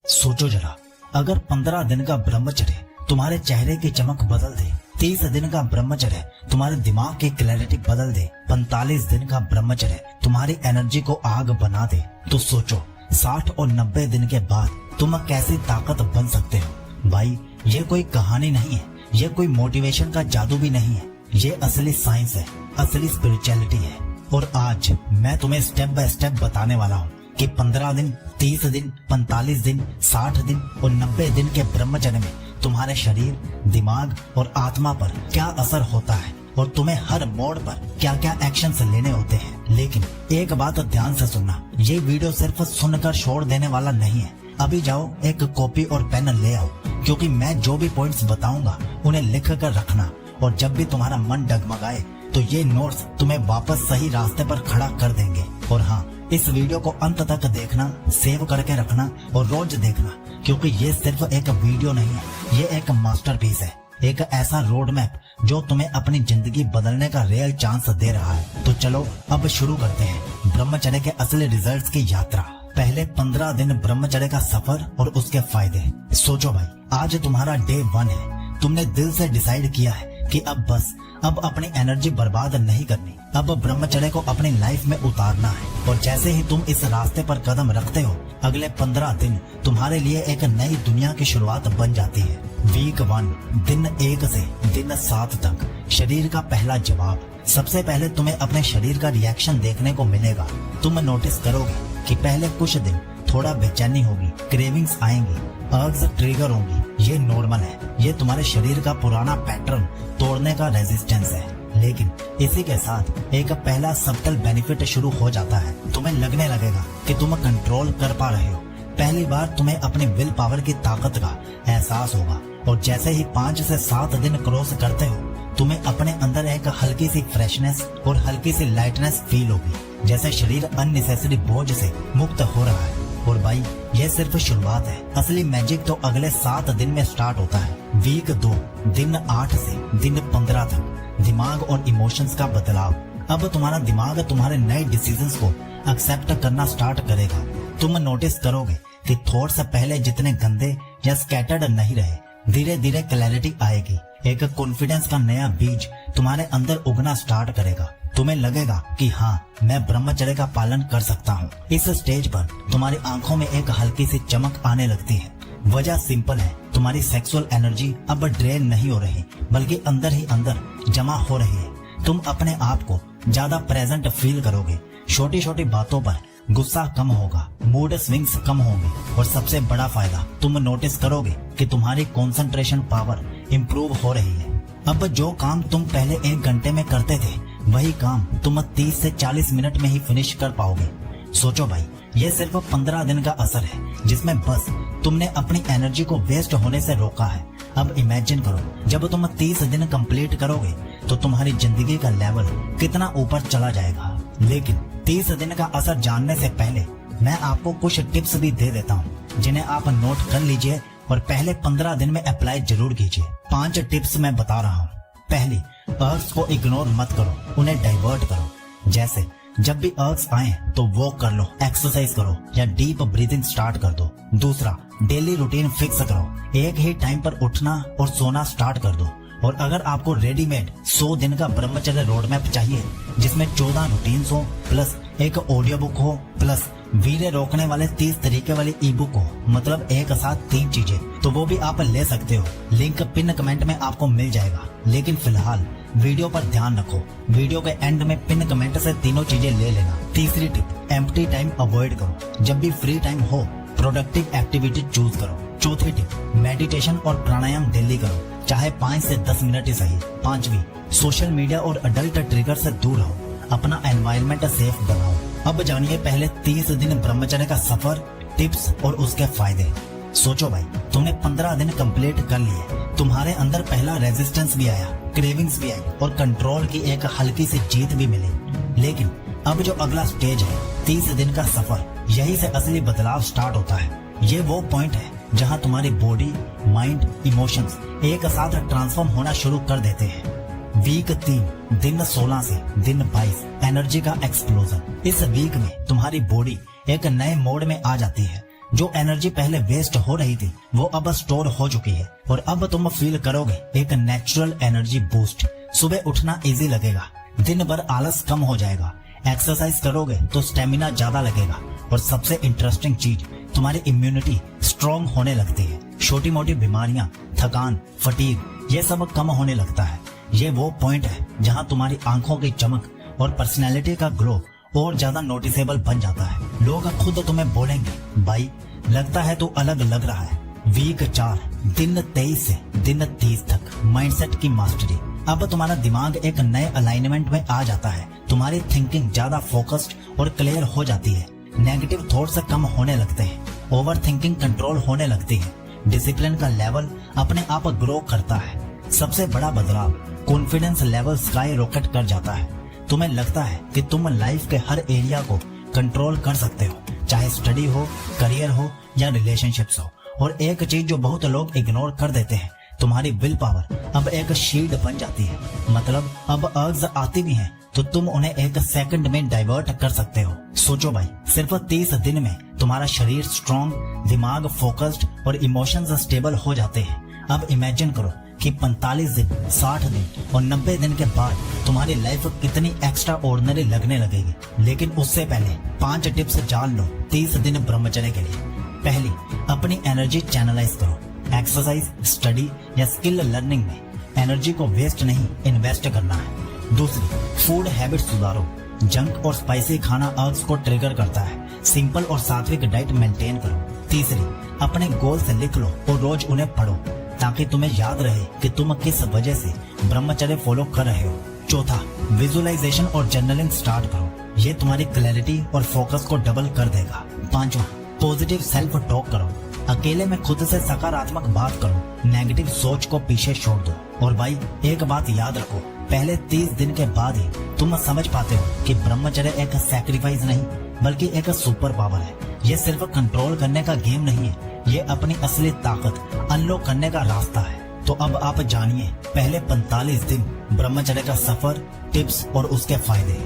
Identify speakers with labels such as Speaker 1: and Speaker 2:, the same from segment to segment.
Speaker 1: सोचो जरा, अगर 15 दिन का ब्रह्मचर्य तुम्हारे चेहरे की चमक बदल दे, 30 दिन का ब्रह्मचर्य तुम्हारे दिमाग की क्लैरिटी बदल दे, 45 दिन का ब्रह्मचर्य तुम्हारी एनर्जी को आग बना दे, तो सोचो 60 और 90 दिन के बाद तुम कैसी ताकत बन सकते हो। भाई ये कोई कहानी नहीं है, ये कोई मोटिवेशन का जादू भी नहीं है, ये असली साइंस है, असली स्पिरिचुअलिटी है। और आज मैं तुम्हें स्टेप बाय स्टेप बताने वाला हूँ कि 15 दिन, 30 दिन, 45 दिन, 60 दिन और 90 दिन के ब्रह्मचर्य में तुम्हारे शरीर, दिमाग और आत्मा पर क्या असर होता है और तुम्हें हर मोड़ पर क्या क्या एक्शंस लेने होते हैं। लेकिन एक बात ध्यान से सुनना, ये वीडियो सिर्फ सुनकर छोड़ देने वाला नहीं है। अभी जाओ एक कॉपी और पेन ले आओ, क्योंकि मैं जो भी पॉइंट्स बताऊंगा उन्हें लिख कर रखना, और जब भी तुम्हारा मन डगमगाए तो ये नोट्स तुम्हें वापस सही रास्ते पर खड़ा कर देंगे। और हाँ, इस वीडियो को अंत तक देखना, सेव करके रखना और रोज देखना, क्योंकि ये सिर्फ एक वीडियो नहीं है, ये एक मास्टरपीस है, एक ऐसा रोड मैप जो तुम्हें अपनी जिंदगी बदलने का रियल चांस दे रहा है। तो चलो अब शुरू करते हैं ब्रह्मचर्य के असली रिजल्ट्स की यात्रा। पहले 15 दिन ब्रह्मचर्य का सफर और उसके फायदे। सोचो भाई, आज तुम्हारा डे 1 है। तुमने दिल से डिसाइड किया है कि अब अपनी एनर्जी बर्बाद नहीं करनी, अब ब्रह्मचर्य को अपनी लाइफ में उतारना है। और जैसे ही तुम इस रास्ते पर कदम रखते हो, अगले 15 दिन तुम्हारे लिए एक नई दुनिया की शुरुआत बन जाती है। वीक 1, दिन 1 से दिन 7 तक शरीर का पहला जवाब। सबसे पहले तुम्हें अपने शरीर का रिएक्शन देखने को मिलेगा। तुम नोटिस करोगे कि पहले कुछ दिन थोड़ा बेचैनी होगी, क्रेविंग्स आएंगी, अर्ग्स ट्रिगर होंगी। ये नॉर्मल है, ये तुम्हारे शरीर का पुराना पैटर्न तोड़ने का रेजिस्टेंस है। लेकिन इसी के साथ एक पहला सबटल बेनिफिट शुरू हो जाता है। तुम्हें लगने लगेगा कि तुम कंट्रोल कर पा रहे हो। पहली बार तुम्हें अपनी विल पावर की ताकत का एहसास होगा। और जैसे ही 5 से 7 दिन क्रॉस करते हो, तुम्हें अपने अंदर एक हल्की सी फ्रेशनेस और हल्की सी लाइटनेस फील होगी, जैसे शरीर अननेसेसरी बोझ से मुक्त हो रहा है। और भाई ये सिर्फ शुरुआत है, असली मैजिक तो अगले 7 दिन में स्टार्ट होता है। वीक 2, दिन 8 से दिन 15 तक दिमाग और इमोशंस का बदलाव। अब तुम्हारा दिमाग तुम्हारे नए डिसीजंस को एक्सेप्ट करना स्टार्ट करेगा। तुम नोटिस करोगे कि थॉट्स पहले जितने गंदे या स्कैटर्ड नहीं रहे, धीरे धीरे क्लैरिटी आएगी। एक कॉन्फिडेंस का नया बीज तुम्हारे अंदर उगना स्टार्ट करेगा। तुम्हें लगेगा कि हाँ, मैं ब्रह्मचर्य का पालन कर सकता हूँ। इस स्टेज पर तुम्हारी आंखों में एक हल्की सी चमक आने लगती है। वजह सिंपल है, तुम्हारी सेक्सुअल एनर्जी अब ड्रेन नहीं हो रही, बल्कि अंदर ही अंदर जमा हो रही है। तुम अपने आप को ज्यादा प्रेजेंट फील करोगे। छोटी छोटी बातों पर गुस्सा कम होगा, मूड स्विंग्स कम होंगे, और सबसे बड़ा फायदा, तुम नोटिस करोगे कि तुम्हारी कंसंट्रेशन पावर इम्प्रूव हो रही है। अब जो काम तुम पहले 1 घंटे में करते थे, वही काम तुम 30 से 40 मिनट में ही फिनिश कर पाओगे। सोचो भाई, ये सिर्फ 15 दिन का असर है, जिसमें बस तुमने अपनी एनर्जी को वेस्ट होने से रोका है। अब इमेजिन करो, जब तुम 30 दिन कंप्लीट करोगे तो तुम्हारी जिंदगी का लेवल कितना ऊपर चला जाएगा। लेकिन 30 दिन का असर जानने से पहले मैं आपको कुछ टिप्स भी दे देता हूँ, जिन्हें आप नोट कर लीजिए और पहले 15 दिन में अप्लाई जरूर कीजिए। 5 टिप्स मैं बता रहा हूँ। पहली, अर्ग्स को इग्नोर मत करो, उन्हें डाइवर्ट करो। जैसे जब भी अर्ग्स आए तो वॉक कर लो, एक्सरसाइज करो या डीप ब्रीथिंग स्टार्ट कर दो। दूसरा, डेली रूटीन फिक्स करो, एक ही टाइम पर उठना और सोना स्टार्ट कर दो। और अगर आपको रेडीमेड 100 दिन का ब्रह्मचर्य रोड मैप चाहिए, जिसमें 14 रूटीन्स हो, प्लस एक ऑडियो बुक हो, प्लस वीर्य रोकने वाले 30 तरीके वाली ई बुक हो, मतलब एक साथ 3 चीजें, तो वो भी आप ले सकते हो। लिंक पिन कमेंट में आपको मिल जाएगा। लेकिन फिलहाल वीडियो पर ध्यान रखो, वीडियो के एंड में पिन कमेंट से तीनों चीजें ले लेना। तीसरी टिप, एम्प्टी टाइम अवॉइड करो, जब भी फ्री टाइम हो प्रोडक्टिव एक्टिविटी चूज करो। चौथी टिप, मेडिटेशन और प्राणायाम डेली करो, चाहे 5 से 10 मिनट ही सही। 5वीं, सोशल मीडिया और अडल्ट ट्रिगर से दूर रहो, अपना एनवायरनमेंट सेफ बनाओ। अब जानिए पहले 30 दिन ब्रह्मचर्य का सफर, टिप्स और उसके फायदे। सोचो भाई, तुमने 15 दिन कंप्लीट कर लिए, तुम्हारे अंदर पहला रेजिस्टेंस भी आया, क्रेविंग्स भी आई और कंट्रोल की एक हल्की सी जीत भी मिली। लेकिन अब जो अगला स्टेज है, 30 दिन का सफर, यही से असली बदलाव स्टार्ट होता है। ये वो पॉइंट है जहाँ तुम्हारी बॉडी, माइंड, इमोशंस एक साथ ट्रांसफॉर्म होना शुरू कर देते हैं। वीक 3, दिन 16 से दिन 22, एनर्जी का एक्सप्लोजन। इस वीक में तुम्हारी बॉडी एक नए मोड में आ जाती है। जो एनर्जी पहले वेस्ट हो रही थी वो अब स्टोर हो चुकी है और अब तुम फील करोगे एक नेचुरल एनर्जी बूस्ट। सुबह उठना इजी लगेगा, दिन भर आलस कम हो जाएगा, एक्सरसाइज करोगे तो स्टेमिना ज्यादा लगेगा और सबसे इंटरेस्टिंग चीज तुम्हारी इम्यूनिटी स्ट्रॉन्ग होने लगती है। छोटी मोटी बीमारियां, थकान, फटीग ये सब कम होने लगता है। ये वो पॉइंट है जहां तुम्हारी आंखों की चमक और पर्सनैलिटी का ग्लो और ज्यादा नोटिसेबल बन जाता है। लोग खुद तुम्हें बोलेंगे, भाई लगता है तू अलग लग रहा है। वीक 4 दिन 23 से दिन 30 तक माइंडसेट की मास्टरी। अब तुम्हारा दिमाग एक नए अलाइनमेंट में आ जाता है। तुम्हारी थिंकिंग ज्यादा फोकस्ड और क्लियर हो जाती है। नेगेटिव थॉट्स कम होने लगते हैं, ओवर थिंकिंग कंट्रोल होने लगती है, डिसिप्लिन का लेवल अपने आप ग्रो करता है। सबसे बड़ा बदलाव, कॉन्फिडेंस लेवल स्काई रॉकेट कर जाता है। तुम्हें लगता है कि तुम लाइफ के हर एरिया को कंट्रोल कर सकते हो, चाहे स्टडी हो, करियर हो या रिलेशनशिप्स हो। और एक चीज जो बहुत लोग इग्नोर कर देते हैं, तुम्हारी विल पावर अब एक शील्ड बन जाती है। मतलब अब अर्ज आती भी हैं तो तुम उन्हें एक सेकंड में डाइवर्ट कर सकते हो। सोचो भाई, सिर्फ 30 दिन में तुम्हारा शरीर स्ट्रॉन्ग, दिमाग फोकस्ड और इमोशंस स्टेबल हो जाते हैं। अब इमेजिन करो कि 45 दिन, 60 दिन और 90 दिन के बाद तुम्हारी लाइफ कितनी एक्स्ट्रा ऑर्डिनरी लगने लगेगी। लेकिन उससे पहले 5 टिप्स जान लो 30 दिन ब्रह्मचर्य के लिए। पहली, अपनी एनर्जी चैनलाइज करो। एक्सरसाइज, स्टडी या स्किल लर्निंग में एनर्जी को वेस्ट नहीं, इन्वेस्ट करना है। दूसरी, फूड हैबिट सुधारो। जंक और स्पाइसी खाना अर्ज को ट्रिगर करता है। सिंपल और सात्विक डाइट मेंटेन करो। तीसरी, अपने गोल्स लिख लो और रोज उन्हें पढ़ो ताकि तुम्हें याद रहे कि तुम किस वजह से ब्रह्मचर्य फॉलो कर रहे हो। चौथा, विजुअलाइजेशन और जर्नलिंग स्टार्ट करो। ये तुम्हारी क्लैरिटी और फोकस को डबल कर देगा। पांचवा, पॉजिटिव सेल्फ टॉक करो। अकेले में खुद से सकारात्मक बात करो, नेगेटिव सोच को पीछे छोड़ दो। और भाई एक बात याद रखो, पहले 30 दिन के बाद ही तुम समझ पाते हो कि ब्रह्मचर्य एक सैक्रिफाइस नहीं बल्कि एक सुपर पावर है। ये सिर्फ कंट्रोल करने का गेम नहीं है, ये अपनी असली ताकत अनलॉक करने का रास्ता है। तो अब आप जानिए पहले 45 दिन ब्रह्मचर्य का सफर, टिप्स और उसके फायदे।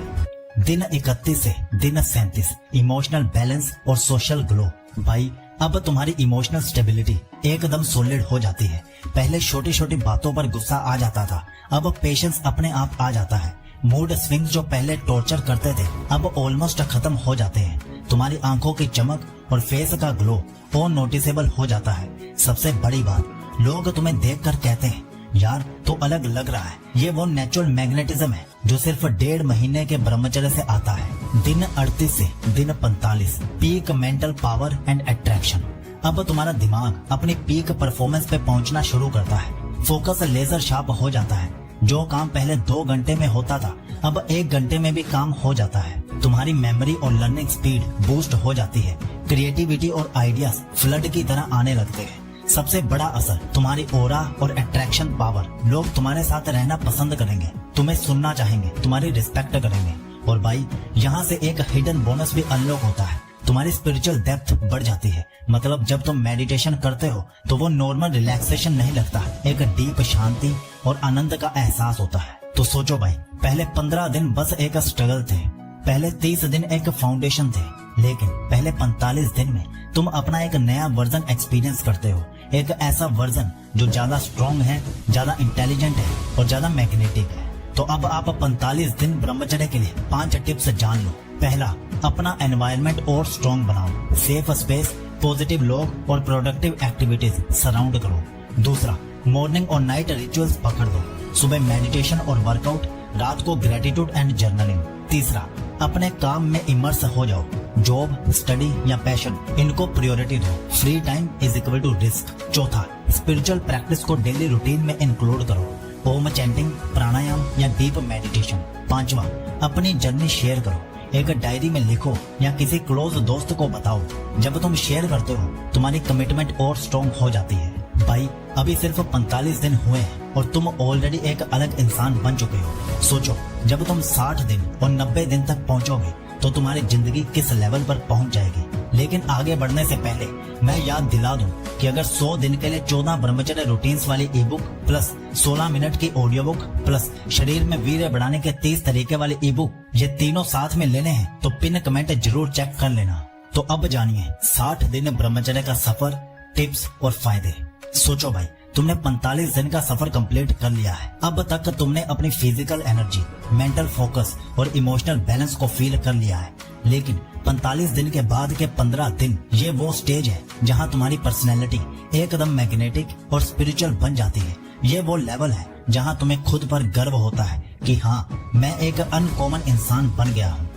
Speaker 1: दिन 31 से दिन 37, इमोशनल बैलेंस और सोशल ग्लो। भाई अब तुम्हारी इमोशनल स्टेबिलिटी एकदम सॉलिड हो जाती है। पहले छोटी छोटी बातों पर गुस्सा आ जाता था, अब पेशेंस अपने आप आ जाता है। मूड स्विंग्स जो पहले टॉर्चर करते थे अब ऑलमोस्ट खत्म हो जाते हैं। तुम्हारी आंखों की चमक और फेस का ग्लो और नोटिसेबल हो जाता है। सबसे बड़ी बात, लोग तुम्हें देखकर कहते हैं, यार तो अलग लग रहा है। ये वो नेचुरल मैग्नेटिज्म है जो सिर्फ 1.5 महीने के ब्रह्मचर्य से आता है। दिन 38 से दिन 45, peak mental power and attraction. अब तुम्हारा दिमाग अपनी पीक परफॉर्मेंस पे पहुंचना शुरू करता है। फोकस लेजर शार्प हो जाता है। जो काम पहले 2 घंटे में होता था अब 1 घंटे में भी काम हो जाता है। तुम्हारी मेमोरी और लर्निंग स्पीड बूस्ट हो जाती है। क्रिएटिविटी और आइडियाज फ्लड की तरह आने लगते हैं। सबसे बड़ा असर, तुम्हारी ऑरा और अट्रैक्शन पावर। लोग तुम्हारे साथ रहना पसंद करेंगे, तुम्हें सुनना चाहेंगे, तुम्हारी रिस्पेक्ट करेंगे। और भाई यहाँ से एक हिडन बोनस भी अनलॉक होता है, तुम्हारी स्पिरिचुअल डेप्थ बढ़ जाती है। मतलब जब तुम मेडिटेशन करते हो तो वो नॉर्मल रिलैक्सेशन नहीं लगता, एक डीप शांति और आनंद का एहसास होता है। तो सोचो भाई, पहले 15 दिन बस एक स्ट्रगल थे, पहले 30 दिन एक फाउंडेशन थे, लेकिन पहले 45 दिन में तुम अपना एक नया वर्जन एक्सपीरियंस करते हो। एक ऐसा वर्जन जो ज्यादा स्ट्रॉन्ग है, ज्यादा इंटेलिजेंट है और ज्यादा मैग्नेटिक है। तो अब आप 45 दिन ब्रह्मचर्य के लिए 5 टिप्स जान लो। पहला, अपना एनवायरनमेंट और स्ट्रॉन्ग बनाओ। सेफ स्पेस, पॉजिटिव लोग और प्रोडक्टिव एक्टिविटीज सराउंड करो। दूसरा, मॉर्निंग और नाइट रिचुअल्स पकड़ दो। सुबह मेडिटेशन और वर्कआउट, रात को ग्रेटिट्यूड एंड जर्नलिंग। तीसरा, अपने काम में इमर्स हो जाओ। जॉब, स्टडी या पैशन, इनको प्रायोरिटी दो। Free time is equal to risk. चौथा, स्पिरिचुअल प्रैक्टिस को डेली रूटीन में इंक्लूड करो। ओम चैंटिंग, प्राणायाम या डीप मेडिटेशन। पांचवा, अपनी जर्नी शेयर करो। एक डायरी में लिखो या किसी क्लोज दोस्त को बताओ। जब तुम शेयर करते हो तुम्हारी कमिटमेंट और स्ट्रॉन्ग हो जाती है। भाई अभी सिर्फ 45 दिन हुए हैं और तुम ऑलरेडी एक अलग इंसान बन चुके हो। सोचो, जब तुम 60 दिन और 90 दिन तक पहुंचोगे तो तुम्हारी जिंदगी किस लेवल पर पहुंच जाएगी। लेकिन आगे बढ़ने से पहले मैं याद दिला दूं कि अगर 100 दिन के लिए 14 ब्रह्मचर्य रूटीन्स वाली ई बुक प्लस 16 मिनट की ऑडियो बुक प्लस शरीर में वीर्य बढ़ाने के 30 तरीके वाली ई बुक, ये तीनों साथ में लेने हैं तो पिन कमेंट जरूर चेक कर लेना। तो अब जानिए 60 दिन ब्रह्मचर्य का सफर, टिप्स और फायदे। सोचो भाई, तुमने 45 दिन का सफर कंप्लीट कर लिया है। अब तक तुमने अपनी फिजिकल एनर्जी, मेंटल फोकस और इमोशनल बैलेंस को फील कर लिया है, लेकिन 45 दिन के बाद के 15 दिन ये वो स्टेज है जहां तुम्हारी पर्सनैलिटी एकदम मैग्नेटिक और स्पिरिचुअल बन जाती है। ये वो लेवल है जहां तुम्हें खुद पर गर्व होता है कि हाँ, मैं एक अनकॉमन इंसान बन गया हूँ।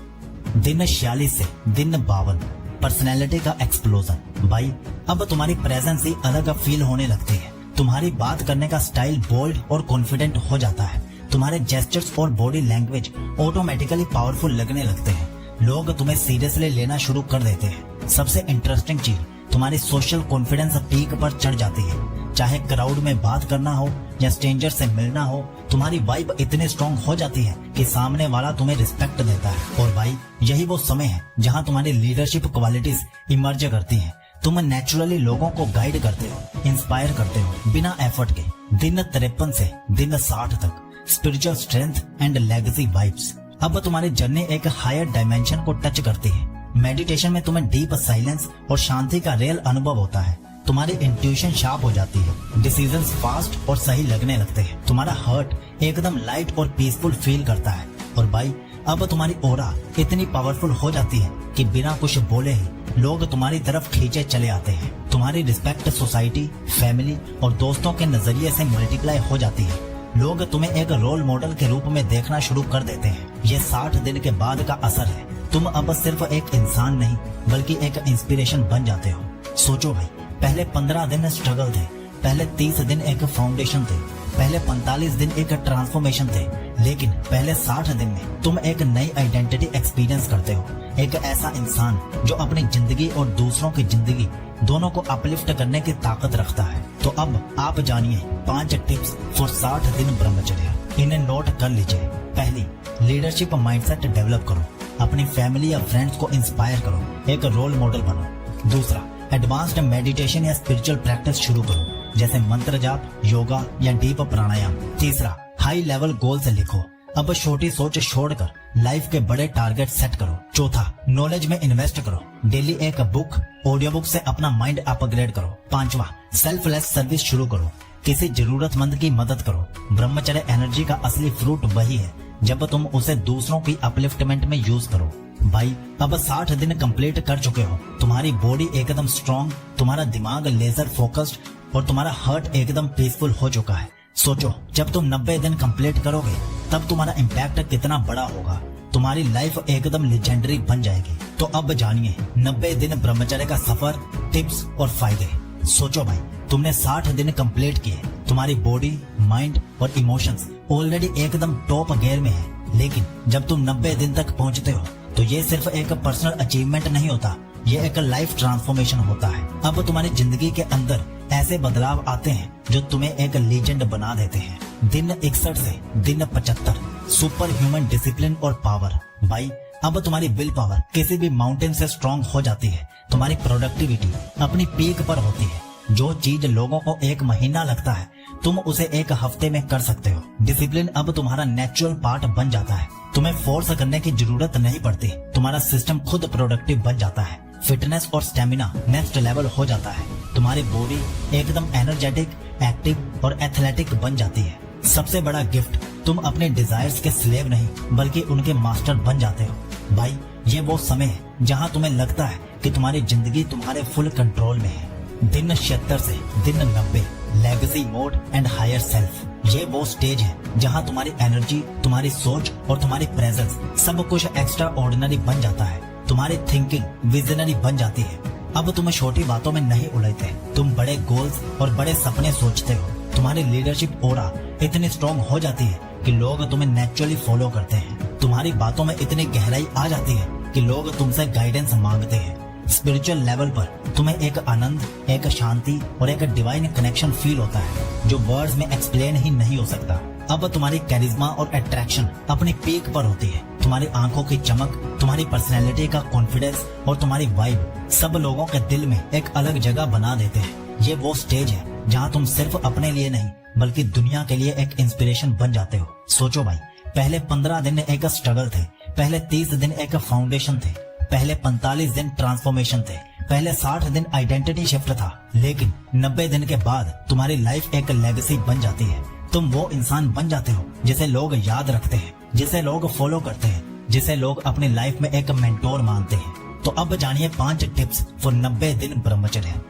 Speaker 1: दिन 46 से दिन 52, पर्सनैलिटी का एक्सप्लोजन। भाई, अब तुम्हारी प्रेजेंस ही अलग फील होने लगती है। तुम्हारी बात करने का स्टाइल बोल्ड और कॉन्फिडेंट हो जाता है। तुम्हारे जेस्चर्स और बॉडी लैंग्वेज ऑटोमेटिकली पावरफुल लगने लगते हैं। लोग तुम्हें सीरियसली लेना शुरू कर देते हैं। सबसे इंटरेस्टिंग चीज, तुम्हारी सोशल कॉन्फिडेंस पीक पर चढ़ जाती है। चाहे क्राउड में बात करना हो या स्ट्रेंजर से मिलना हो, तुम्हारी वाइब इतनी स्ट्रॉन्ग हो जाती है कि सामने वाला तुम्हें रिस्पेक्ट देता है। और भाई, यही वो समय है जहां तुम्हारी लीडरशिप क्वालिटीज इमर्ज करती हैं। तुम नेचुरली लोगों को गाइड करते हो, इंस्पायर करते हो बिना एफर्ट के। दिन 53 से दिन 60 तक, spiritual strength and legacy vibes. अब तुम्हारी जर्नी एक हायर डायमेंशन को टच करती है। मेडिटेशन में तुम्हें डीप साइलेंस और शांति का रियल अनुभव होता है। तुम्हारी इंट्यूशन शार्प हो जाती है, डिसीजंस फास्ट और सही लगने लगते हैं। तुम्हारा हार्ट एकदम लाइट और पीसफुल फील करता है। और भाई, अब तुम्हारी ऑरा इतनी पावरफुल हो जाती है कि बिना कुछ बोले ही लोग तुम्हारी तरफ खींचे चले आते हैं। तुम्हारी रिस्पेक्ट सोसाइटी, फैमिली और दोस्तों के नजरिए से मल्टीप्लाई हो जाती है। लोग तुम्हें एक रोल मॉडल के रूप में देखना शुरू कर देते हैं। ये 60 दिन के बाद का असर है। तुम अब सिर्फ एक इंसान नहीं बल्कि एक इंस्पिरेशन बन जाते हो। सोचो भाई, पहले 15 दिन स्ट्रगल थे, पहले 30 दिन एक फाउंडेशन थे, पहले 45 दिन एक ट्रांसफॉर्मेशन थे, लेकिन पहले 60 दिन में तुम एक नई आइडेंटिटी एक्सपीरियंस करते हो। एक ऐसा इंसान जो अपनी जिंदगी और दूसरों की जिंदगी दोनों को अपलिफ्ट करने की ताकत रखता है। तो अब आप जानिए 5 टिप्स फॉर 60 दिन ब्रह्मचर्य। इन्हें नोट कर लीजिए। पहली, लीडरशिप माइंडसेट डेवलप करो। अपनी फैमिली या फ्रेंड्स को इंस्पायर करो, एक रोल मॉडल बनो। दूसरा, एडवांस्ड मेडिटेशन या स्पिरिचुअल प्रैक्टिस शुरू करो, जैसे मंत्र जाप, योगा या डीप प्राणायाम। तीसरा, हाई लेवल गोल से लिखो। अब छोटी सोच छोड़कर लाइफ के बड़े टारगेट सेट करो। चौथा, नॉलेज में इन्वेस्ट करो। डेली एक बुक, ऑडियो बुक से अपना माइंड अपग्रेड करो। पांचवा, सेल्फलेस सर्विस शुरू करो। किसी जरूरतमंद की मदद करो। ब्रह्मचर्य एनर्जी का असली फ्रूट वही है जब तुम उसे दूसरों की अपलिफ्टमेंट में यूज करो। भाई, अब 60 दिन कंप्लीट कर चुके हो। तुम्हारी बॉडी एकदम स्ट्रॉन्ग, तुम्हारा दिमाग लेजर फोकस्ड और तुम्हारा हार्ट एकदम पीसफुल हो चुका है। सोचो, जब तुम 90 दिन कंप्लीट करोगे तब तुम्हारा इम्पैक्ट कितना बड़ा होगा। तुम्हारी लाइफ एकदम लेजेंडरी बन जाएगी। तो अब जानिए 90 दिन ब्रह्मचर्य का सफर, टिप्स और फायदे। सोचो भाई, तुमने 60 दिन कंप्लीट किए। तुम्हारी बॉडी, माइंड और इमोशंस ऑलरेडी एकदम टॉप गियर में है। लेकिन जब तुम 90 दिन तक पहुंचते हो तो ये सिर्फ एक पर्सनल अचीवमेंट नहीं होता, ये एक लाइफ ट्रांसफॉर्मेशन होता है। अब तुम्हारी जिंदगी के अंदर ऐसे बदलाव आते हैं जो तुम्हें एक लीजेंड बना देते हैं। दिन 61 से दिन 75, सुपर ह्यूमन डिसिप्लिन और पावर। भाई, अब तुम्हारी विल पावर किसी भी माउंटेन से स्ट्रॉन्ग हो जाती है। तुम्हारी प्रोडक्टिविटी अपनी पीक पर होती है। जो चीज लोगों को 1 महीना लगता है, तुम उसे 1 हफ्ते में कर सकते हो। डिसिप्लिन अब तुम्हारा नेचुरल पार्ट बन जाता है। तुम्हें फोर्स करने की जरूरत नहीं पड़ती। तुम्हारा सिस्टम खुद प्रोडक्टिव बन जाता है। फिटनेस और स्टेमिना नेक्स्ट लेवल हो जाता है। तुम्हारी बॉडी एकदम एनर्जेटिक, एक्टिव और एथलेटिक बन जाती है। सबसे बड़ा गिफ्ट, तुम अपने डिजायर्स के स्लेव नहीं बल्कि उनके मास्टर बन जाते हो। भाई, ये वो समय है जहां तुम्हें लगता है कि तुम्हारी जिंदगी तुम्हारे फुल कंट्रोल में है। दिन 76 से दिन 90, legacy mode and higher self. ये वो स्टेज है जहां तुम्हारी एनर्जी, तुम्हारी सोच और तुम्हारी प्रेजेंस सब कुछ एक्स्ट्रा ऑर्डिनरी बन जाता है। तुम्हारी थिंकिंग विजनरी बन जाती है। अब तुम छोटी बातों में नहीं उलझते। तुम बड़े गोल्स और बड़े सपने सोचते हो। तुम्हारी लीडरशिप ऑरा इतनी स्ट्रॉन्ग हो जाती है कि लोग तुम्हें नेचुरली फॉलो करते हैं। तुम्हारी बातों में इतनी गहराई आ जाती है कि लोग तुमसे गाइडेंस मांगते हैं। स्पिरिचुअल लेवल पर तुम्हें एक आनंद, एक शांति और एक डिवाइन कनेक्शन फील होता है जो वर्ड्स में एक्सप्लेन ही नहीं हो सकता। अब तुम्हारी कैरिज्मा और अट्रैक्शन अपनी पीक पर होती है। तुम्हारी आंखों की चमक, तुम्हारी पर्सनैलिटी का कॉन्फिडेंस और तुम्हारी वाइब सब लोगों के दिल में एक अलग जगह बना देते हैं। ये वो स्टेज है जहाँ तुम सिर्फ अपने लिए नहीं बल्कि दुनिया के लिए एक इंस्पिरेशन बन जाते हो। सोचो भाई, पहले 15 दिन एक स्ट्रगल थे, पहले 30 दिन एक फाउंडेशन थे, पहले 45 दिन ट्रांसफॉर्मेशन थे, पहले 60 दिन आइडेंटिटी शिफ्ट था, लेकिन 90 दिन के बाद तुम्हारी लाइफ एक लेगेसी बन जाती है। तुम वो इंसान बन जाते हो जिसे लोग याद रखते हैं, जिसे लोग फॉलो करते हैं, जिसे लोग अपनी लाइफ में एक मेंटोर मानते हैं। तो अब जानिए 5 टिप्स फॉर 90 दिन ब्रह्मचर्य।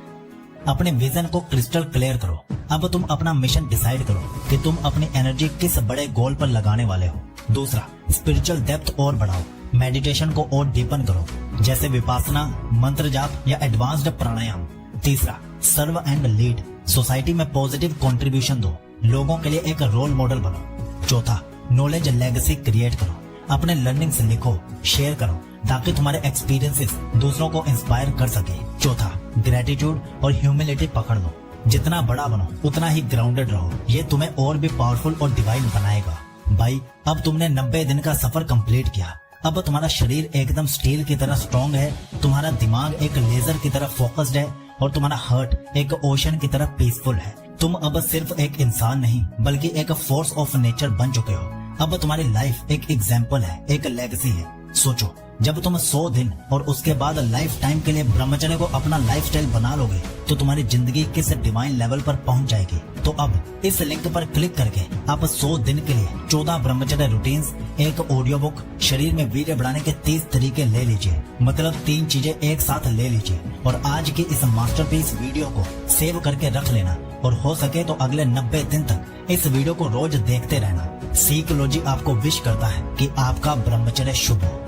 Speaker 1: अपने विजन को क्रिस्टल क्लियर करो। अब तुम अपना मिशन डिसाइड करो कि तुम अपनी एनर्जी किस बड़े गोल पर लगाने वाले हो। दूसरा, स्पिरिचुअल डेप्थ और बढ़ाओ, मेडिटेशन को और डीपन करो, जैसे विपासना, मंत्र जाप या एडवांस्ड प्राणायाम। तीसरा, सर्व एंड लीड, सोसाइटी में पॉजिटिव कंट्रीब्यूशन दो, लोगों के लिए एक रोल मॉडल बनो। चौथा, नॉलेज लेगेसी क्रिएट करो, अपने लर्निंग्स लिखो, शेयर करो, ताकि तुम्हारे एक्सपीरियंसेस दूसरों को इंस्पायर कर सके। चौथा, ग्रेटिट्यूड और ह्यूमिलिटी पकड़ लो, जितना बड़ा बनो उतना ही ग्राउंडेड रहो, ये तुम्हें और भी पावरफुल और डिवाइन बनाएगा। भाई, अब तुमने 90 दिन का सफर कंप्लीट किया। अब तुम्हारा शरीर एकदम स्टील की तरह स्ट्रॉन्ग है, तुम्हारा दिमाग एक लेजर की तरह फोकस्ड है और तुम्हारा हार्ट एक ओशन की तरह पीसफुल है। तुम अब सिर्फ एक इंसान नहीं बल्कि एक फोर्स ऑफ नेचर बन चुके हो। अब तुम्हारी लाइफ एक एग्जाम्पल है, एक लेगेसी है। सोचो, जब तुम 100 दिन और उसके बाद लाइफ टाइम के लिए ब्रह्मचर्य को अपना लाइफस्टाइल बना लोगे तो तुम्हारी जिंदगी किस डिवाइन लेवल पर पहुंच जाएगी। तो अब इस लिंक पर क्लिक करके आप 100 दिन के लिए 14 ब्रह्मचर्य रूटीन्स, एक ऑडियो बुक, शरीर में वीर्य बढ़ाने के 30 तरीके ले लीजिए। मतलब 3 चीजें एक साथ ले लीजिए और आज की इस मास्टरपीस वीडियो को सेव करके रख लेना और हो सके तो अगले 90 दिन तक इस वीडियो को रोज देखते रहना। सीकोलॉजी आपको विश करता है कि आपका ब्रह्मचर्य शुभ हो।